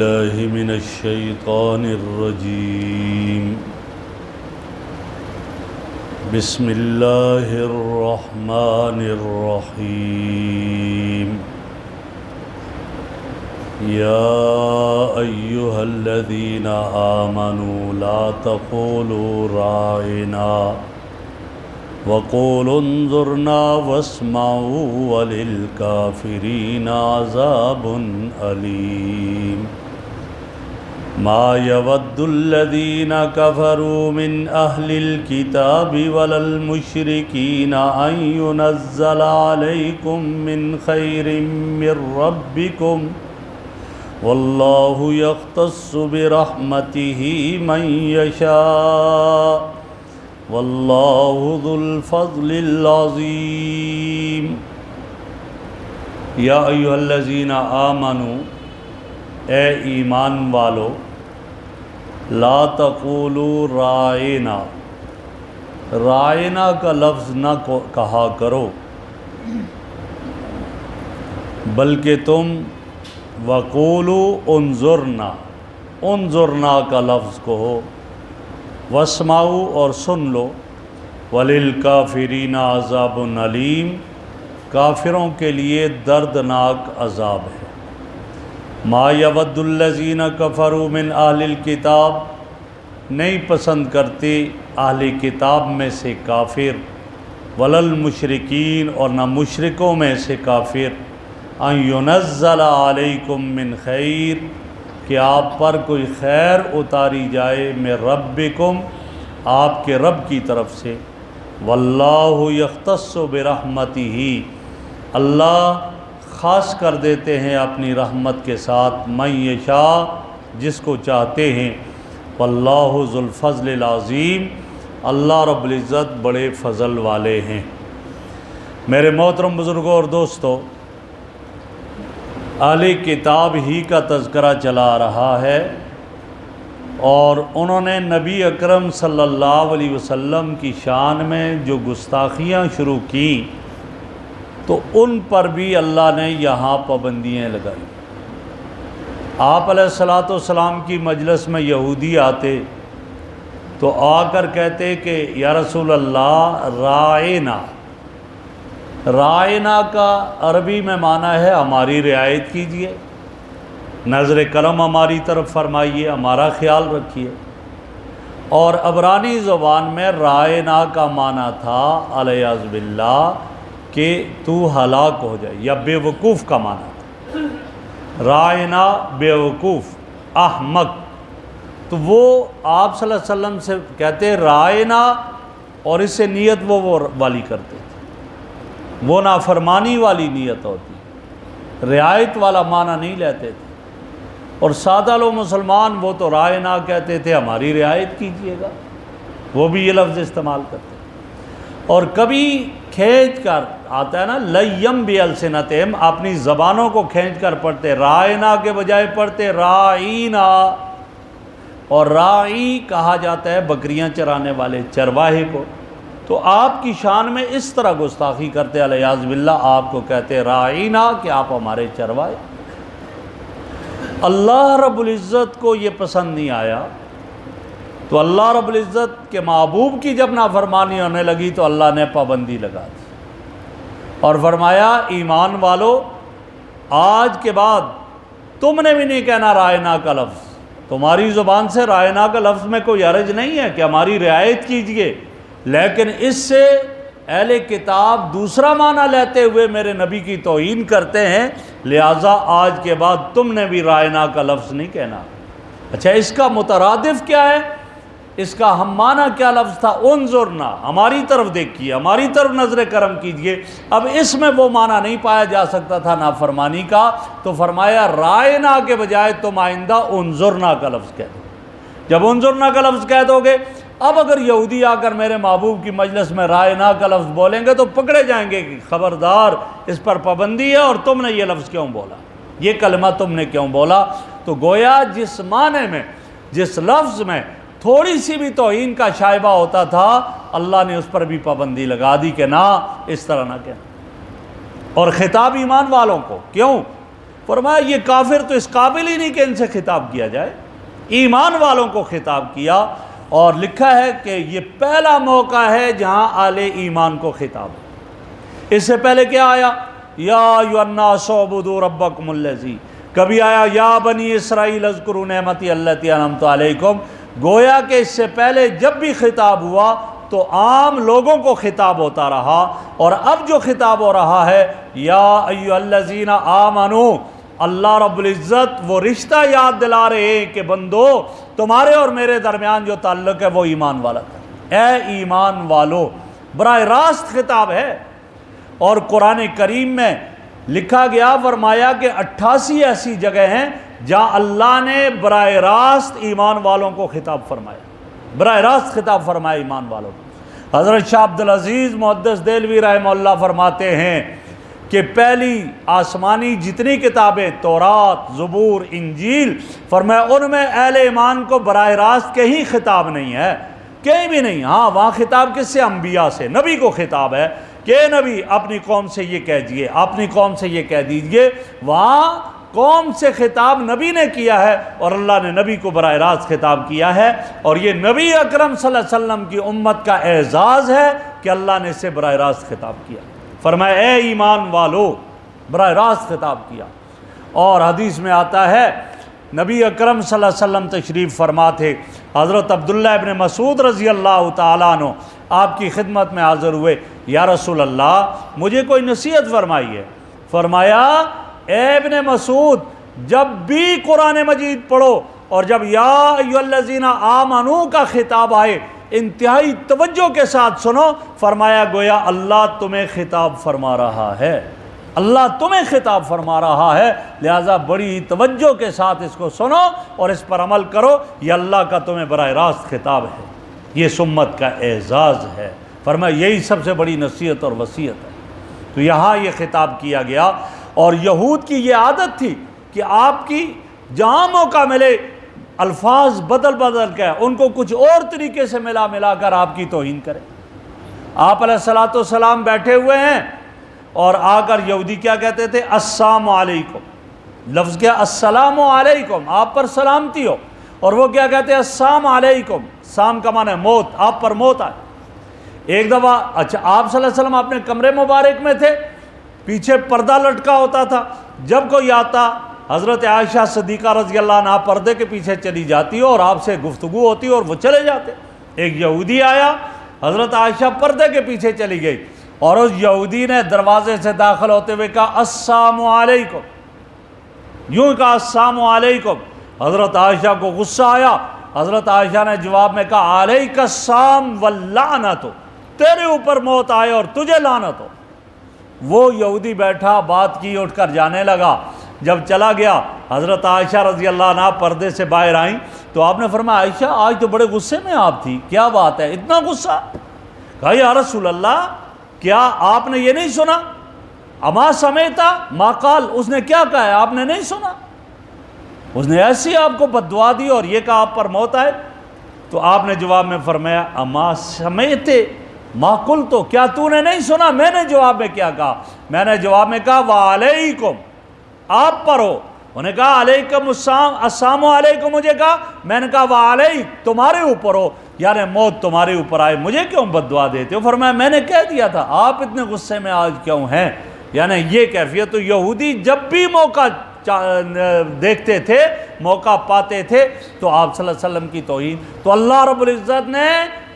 الله من الشيطان الرجيم بسم الله الرحمن الرحيم يا أيها الذين آمنوا لا تقولوا راعنا وقولوا انظرنا واسمعوا وللكافرين عذاب أليم ما يود الذين كفروا من أهل الكتاب ولا المشركين أن ينزل عليكم من خير من ربكم والله يختص برحمته من يشاء واللہ ذو الفضل العظیم یا ایھا الذین آمنوا اے ایمان والو لا تقولوا رائنا رائنا کا لفظ نہ کہا کرو بلکہ تم وقولوا انظرنا انظرنا کا لفظ کہو واسمعوا اور سن لو وللکافرین عذاب علیم کافروں کے لیے دردناک عذاب ہے ما یود الذین کفروا من اہل الکتاب نہیں پسند کرتے اہل کتاب میں سے کافر وللمشرکین اور نہ مشرکوں میں سے کافر ان ینزل علیکم من خیر کہ آپ پر کوئی خیر اتاری جائے من ربکم آپ کے رب کی طرف سے واللہ یختص برحمتہ اللہ خاص کر دیتے ہیں اپنی رحمت کے ساتھ من یشاء جس کو چاہتے ہیں واللہ ذو الفضل العظیم اللہ رب العزت بڑے فضل والے ہیں۔ میرے محترم بزرگوں اور دوستو، اہل کتاب ہی کا تذکرہ چلا رہا ہے اور انہوں نے نبی اکرم صلی اللہ علیہ وسلم کی شان میں جو گستاخیاں شروع کیں تو ان پر بھی اللہ نے یہاں پابندیاں لگائی۔ آپ علیہ السلام کی مجلس میں یہودی آتے تو آ کر کہتے کہ یا رسول اللہ رائنا، رائنا کا عربی میں معنی ہے ہماری رعایت کیجئے، نظر کرم ہماری طرف فرمائیے، ہمارا خیال رکھیے۔ اور عبرانی زبان میں رائنا کا معنی تھا علیاذ باللہ کہ تو ہلاک ہو جائے، یا بے وقوف کا معنی تھا۔ رائنا بے وقوف، احمق، تو وہ آپ صلی اللہ علیہ وسلم سے کہتے رائنا اور اس سے نیت وہ والی کرتے تھے، وہ نافرمانی والی نیت ہوتی، رعایت والا معنی نہیں لیتے تھے۔ اور سادہ لوگ مسلمان وہ تو رائنا کہتے تھے ہماری رعایت کیجئے گا، وہ بھی یہ لفظ استعمال کرتے۔ اور کبھی کھینچ کر آتا ہے نا لیم بالسنتہم، اپنی زبانوں کو کھینچ کر پڑھتے، رائنا کے بجائے پڑھتے رائینا۔ اور راعی کہا جاتا ہے بکریاں چرانے والے چرواہے کو۔ تو آپ کی شان میں اس طرح گستاخی کرتے علیاذ باللہ، آپ کو کہتے رائینا کہ آپ ہمارے چروائے۔ اللہ رب العزت کو یہ پسند نہیں آیا تو اللہ رب العزت کے محبوب کی جب نافرمانی ہونے لگی تو اللہ نے پابندی لگا دی اور فرمایا ایمان والو آج کے بعد تم نے بھی نہیں کہنا رائنا کا لفظ، تمہاری زبان سے رائنا کا لفظ میں کوئی حرج نہیں ہے کہ ہماری رعایت کیجئے، لیکن اس سے اہل کتاب دوسرا معنی لیتے ہوئے میرے نبی کی توہین کرتے ہیں، لہٰذا آج کے بعد تم نے بھی رائنا کا لفظ نہیں کہنا۔ اچھا، اس کا مترادف کیا ہے؟ اس کا ہم معنی کیا لفظ تھا؟ انظرنا، ہماری طرف دیکھیے، ہماری طرف نظر کرم کیجئے۔ اب اس میں وہ معنی نہیں پایا جا سکتا تھا نافرمانی کا، تو فرمایا رائنا کے بجائے تم آئندہ انظرنا کا لفظ کہہ دو۔ جب انظرنا کا لفظ کہہ دو گے، اب اگر یہودی آ کر میرے محبوب کی مجلس میں رائنا کا لفظ بولیں گے تو پکڑے جائیں گے کہ خبردار اس پر پابندی ہے اور تم نے یہ لفظ کیوں بولا، یہ کلمہ تم نے کیوں بولا۔ تو گویا جس معنی میں، جس لفظ میں تھوڑی سی بھی توہین کا شائبہ ہوتا تھا اللہ نے اس پر بھی پابندی لگا دی کہ نہ اس طرح نہ کہنا۔ اور خطاب ایمان والوں کو کیوں؟ فرمایا یہ کافر تو اس قابل ہی نہیں کہ ان سے خطاب کیا جائے، ایمان والوں کو خطاب کیا، اور لکھا ہے کہ یہ پہلا موقع ہے جہاں اہل ایمان کو خطاب ہے۔ اس سے پہلے کیا آیا؟ یا ایھا الناس اعبدوا ربکم الذی، کبھی آیا یا بنی اسرائیل اذکروا نعمتی التی انعمت علیکم۔ گویا کہ اس سے پہلے جب بھی خطاب ہوا تو عام لوگوں کو خطاب ہوتا رہا، اور اب جو خطاب ہو رہا ہے یا ایھا الذین آمنوا، اللہ رب العزت وہ رشتہ یاد دلا رہے ہیں کہ بندو تمہارے اور میرے درمیان جو تعلق ہے وہ ایمان والا تھا، اے ایمان والو، براہ راست خطاب ہے۔ اور قرآن کریم میں لکھا گیا، فرمایا کہ 88 ایسی جگہ ہیں جہاں اللہ نے براہ راست ایمان والوں کو خطاب فرمایا، براہ راست خطاب فرمایا ایمان والوں کو۔ حضرت شاہ عبدالعزیز محدث دہلوی رحمہ اللہ فرماتے ہیں کہ پہلی آسمانی جتنی کتابیں تورات، زبور، انجیل، فرمایا ان میں اہل ایمان کو براہ راست کہیں خطاب نہیں ہے، کہیں بھی نہیں۔ ہاں وہاں خطاب کس سے؟ انبیاء سے، نبی کو خطاب ہے کہ نبی اپنی قوم سے یہ کہہ دیجئے، اپنی قوم سے یہ کہہ دیجئے۔ وہاں قوم سے خطاب نبی نے کیا ہے، اور اللہ نے نبی کو براہ راست خطاب کیا ہے، اور یہ نبی اکرم صلی اللہ علیہ وسلم کی امت کا اعزاز ہے کہ اللہ نے اسے براہ راست خطاب کیا۔ فرمایا اے ایمان والو، براہ راست خطاب کیا۔ اور حدیث میں آتا ہے نبی اکرم صلی اللہ علیہ وسلم تشریف فرما تھے، حضرت عبداللہ ابن مسعود رضی اللہ تعالیٰ عنہ آپ کی خدمت میں حاضر ہوئے، یا رسول اللہ مجھے کوئی نصیحت فرمائیے۔ فرمایا اے ابن مسعود، جب بھی قرآن مجید پڑھو اور جب یا ایھا الذین آمنوا کا خطاب آئے انتہائی توجہ کے ساتھ سنو۔ فرمایا گویا اللہ تمہیں خطاب فرما رہا ہے، اللہ تمہیں خطاب فرما رہا ہے، لہٰذا بڑی توجہ کے ساتھ اس کو سنو اور اس پر عمل کرو، یہ اللہ کا تمہیں براہ راست خطاب ہے، یہ سمت کا اعزاز ہے۔ فرمایا یہی سب سے بڑی نصیحت اور وصیت ہے۔ تو یہاں یہ خطاب کیا گیا، اور یہود کی یہ عادت تھی کہ آپ کی جہاں موقع ملے الفاظ بدل بدل کے ان کو کچھ اور طریقے سے ملا کر آپ کی توہین کریں۔ آپ علیہ الصلوۃ والسلام بیٹھے ہوئے ہیں اور آ کر یہودی کیا کہتے تھے؟ السلام علیکم، لفظ کیا؟ السلام علیکم، آپ پر سلامتی ہو، اور وہ کیا کہتے ہیں؟ السلام علیکم، سام کا معنی ہے موت، آپ پر موت آئے۔ ایک دفعہ اچھا آپ صلی اللہ علیہ وسلم اپنے کمرے مبارک میں تھے، پیچھے پردہ لٹکا ہوتا تھا، جب کوئی آتا حضرت عائشہ صدیقہ رضی اللہ عنہا پردے کے پیچھے چلی جاتی اور آپ سے گفتگو ہوتی اور وہ چلے جاتے۔ ایک یہودی آیا، حضرت عائشہ پردے کے پیچھے چلی گئی، اور اس یہودی نے دروازے سے داخل ہوتے ہوئے کہا السلام علیکم، یوں کہا السلام علیکم۔ حضرت عائشہ کو غصہ آیا، حضرت عائشہ نے جواب میں کہا علیک السلام واللعنت، تیرے اوپر موت آئے اور تجھے لعنت ہو۔ وہ یہودی بیٹھا، بات کی، اٹھ کر جانے لگا۔ جب چلا گیا حضرت عائشہ رضی اللہ عنہ پردے سے باہر آئیں تو آپ نے فرمایا عائشہ آج تو بڑے غصے میں آپ تھی، کیا بات ہے اتنا غصہ؟ کہا یا رسول اللہ کیا آپ نے یہ نہیں سنا؟ اما سمیتا ما قال، اس نے کیا کہا ہے آپ نے نہیں سنا؟ اس نے ایسی آپ کو بددعا دی اور یہ کہا آپ پر موت آئے۔ تو آپ نے جواب میں فرمایا اما سمیتے ما قلت، کیا تو نے نہیں سنا میں نے جواب میں کیا کہا؟ میں نے جواب میں کہا وعلیکم، آپ پر ہو۔ انہوں نے کہا علیکم السلام، السلام علیکم، مجھے کہا، میں نے کہا وعلیک، تمہارے اوپر ہو، یعنی موت تمہارے اوپر آئے، مجھے کیوں بددعا دیتے ہو؟ فرمایا میں نے کہہ دیا تھا، آپ اتنے غصے میں آج کیوں ہیں؟ یعنی یہ کیفیت۔ تو یہودی جب بھی موقع دیکھتے تھے، موقع پاتے تھے تو آپ صلی اللہ علیہ وسلم کی توہین۔ تو اللہ رب العزت نے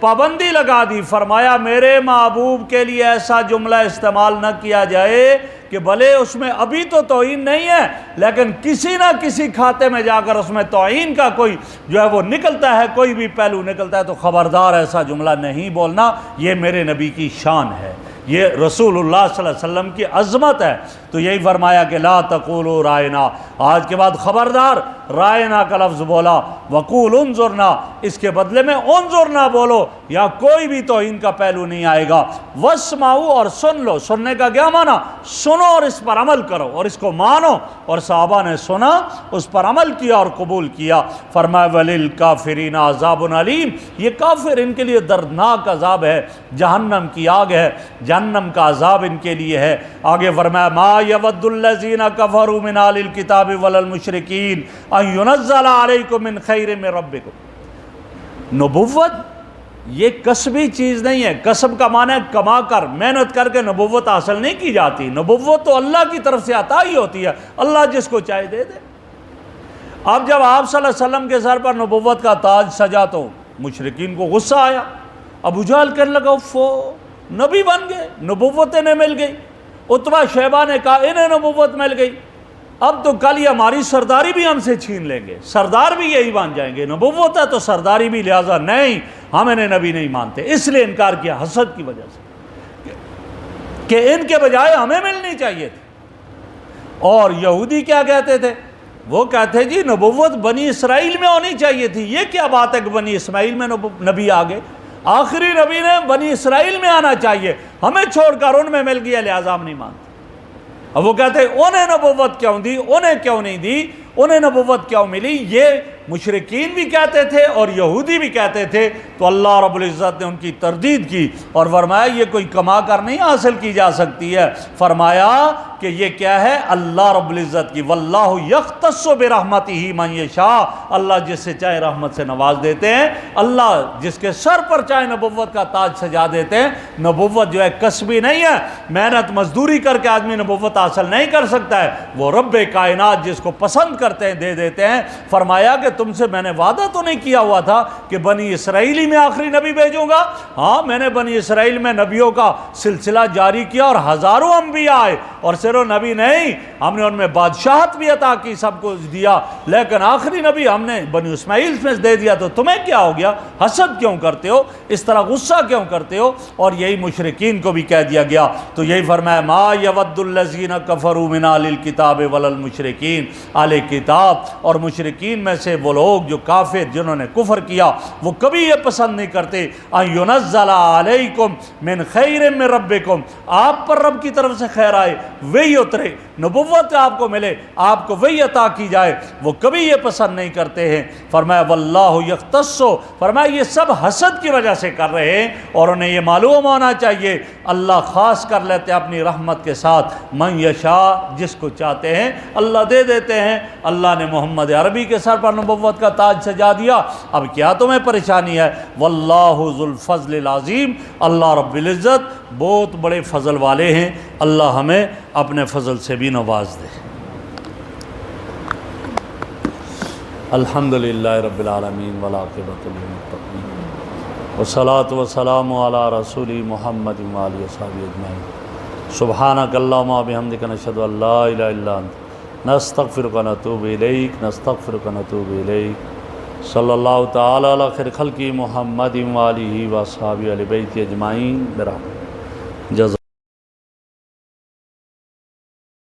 پابندی لگا دی، فرمایا میرے محبوب کے لیے ایسا جملہ استعمال نہ کیا جائے کہ بھلے اس میں ابھی تو توہین نہیں ہے لیکن کسی نہ کسی کھاتے میں جا کر اس میں توہین کا کوئی جو ہے وہ نکلتا ہے، کوئی بھی پہلو نکلتا ہے، تو خبردار ایسا جملہ نہیں بولنا، یہ میرے نبی کی شان ہے، یہ رسول اللہ صلی اللہ علیہ وسلم کی عظمت ہے۔ تو یہی فرمایا کہ لا تقولوا رائنا، آج کے بعد خبردار رائنا کا لفظ بولا، وقول انظرنا، اس کے بدلے میں انظرنا بولو، یا کوئی بھی توہین کا پہلو نہیں آئے گا۔ واسمعوا، اور سن لو، سننے کا کیا معنی؟ سنو اور اس پر عمل کرو اور اس کو مانو۔ اور صحابہ نے سنا، اس پر عمل کیا اور قبول کیا۔ فرمایا وللکافرین عذاب علیم، یہ کافر ان کے لیے دردناک عذاب ہے، جہنم کی آگ ہے۔ جہنم کا عذاب ان کے لیے ہے۔ آگے فرمایا ما یود الذین کفروا من اہل الکتاب ولا المشرکین ان ینزل علیکم من خیر من ربکم۔ نبوت یہ کسبی چیز نہیں ہے۔ کسب کا معنی ہے کما کر، محنت کر کے نبوت حاصل نہیں کی جاتی۔ نبوت تو اللہ کی طرف سے عطا ہی ہوتی ہے، اللہ جس کو چاہے دے دے۔ اب جب آپ صلی اللہ علیہ وسلم کے سر پر نبوت کا تاج سجا تو مشرکین کو غصہ آیا، ابو جہل کہنے لگا فو نبی بن گئے، نبوت انہیں مل گئی۔ عتبہ شیبہ نے کہا انہیں نبوت مل گئی، اب تو کل یہ ہماری سرداری بھی ہم سے چھین لیں گے، سردار بھی یہی بن جائیں گے، نبوت ہے تو سرداری بھی، لہٰذا نہیں، ہم انہیں نبی نہیں مانتے۔ اس لیے انکار کیا حسد کی وجہ سے کہ ان کے بجائے ہمیں ملنی چاہیے تھی۔ اور یہودی کیا کہتے تھے؟ وہ کہتے جی نبوت بنی اسرائیل میں ہونی چاہیے تھی، یہ کیا بات ہے کہ بنی اسماعیل میں نبی آگے، آخری نبی نے بنی اسرائیل میں آنا چاہیے، ہمیں چھوڑ کر ان میں مل گیا لہٰذا ہم نہیں مانتے۔ اب وہ کہتے انہیں نبوت کیوں دی، انہیں کیوں نہیں دی، انہیں نبوت کیوں ملی؟ یہ مشرکین بھی کہتے تھے اور یہودی بھی کہتے تھے۔ تو اللہ رب العزت نے ان کی تردید کی اور فرمایا یہ کوئی کما کر نہیں حاصل کی جا سکتی ہے۔ فرمایا کہ یہ کیا ہے؟ اللہ رب العزت کی، واللہ یختص برحمتہ من یشاء، اللہ جس سے چاہے رحمت سے نواز دیتے ہیں، اللہ جس کے سر پر چاہے نبوت کا تاج سجا دیتے ہیں۔ نبوت جو ہے کسبی نہیں ہے، محنت مزدوری کر کے آدمی نبوت حاصل نہیں کر سکتا ہے، وہ رب کائنات جس کو پسند کرتے ہیں دے دیتے ہیں۔ فرمایا کہ تم سے میں نے وعدہ تو نہیں کیا ہوا تھا کہ بنی اسرائیلی میں آخری نبی بھیجوں گا؟ ہاں میں نے بنی اسرائیل میں نبیوں کا سلسلہ جاری کیا اور ہزاروں انبیاء آئے، اور صرف نبی نہیں، ہم نے ان میں بادشاہت بھی عطا کی، سب کو دیا، لیکن آخری نبی ہم نے بنی اسماعیل میں دے دیا۔ تو تمہیں کیا ہو گیا؟ حسد کیوں کرتے ہو؟ اس طرح غصہ کیوں کرتے ہو؟ اور یہی مشرکین کو بھی کہہ دیا گیا۔ تو یہی فرمایا ما یود الذین کفروا من اہل الکتاب ولا المشرکین، اہل کتاب اور مشرکین میں سے وہ لوگ جو کافر جنہوں نے کفر کیا وہ کبھی یہ پسند نہیں کرتے ان ینزل علیکم من خیر من ربکم، آپ پر رب کی طرف سے خیر آئے، وہی اترے، نبوت آپ کو ملے، آپ کو وہی عطا کی جائے، وہ کبھی یہ پسند نہیں کرتے ہیں۔ فرمایا واللہ یختص، فرمایا یہ سب حسد کی وجہ سے کر رہے ہیں، اور انہیں یہ معلوم ہونا چاہیے اللہ خاص کر لیتے اپنی رحمت کے ساتھ من یشاء، جس کو چاہتے ہیں اللہ دے دیتے ہیں۔ اللہ نے محمد عربی کے سر پر نبوت کا تاج سجا دیا، اب کیا تمہیں پریشانی ہے؟ واللہ ذو الفضل العظیم، اللہ رب العزت بہت بڑے فضل والے ہیں، اللہ ہمیں اپنے فضل سے بھی نواز دے۔ الحمدللہ رب العالمین والعاقبۃ للمتقین والصلاۃ والسلام علی رسول محمد وآلہ وصحبہ اجمعین۔ سبحانک اللہم وبحمدک، نشہد ان لا الہ الا انت، نستغفرک ونتوب الیک، نستغفرک ونتوب الیک۔ صلی اللہ تعالی علی خیر خلقہ محمد وآلہ وصحبہ اہل بیت اجمعین برحمتہ۔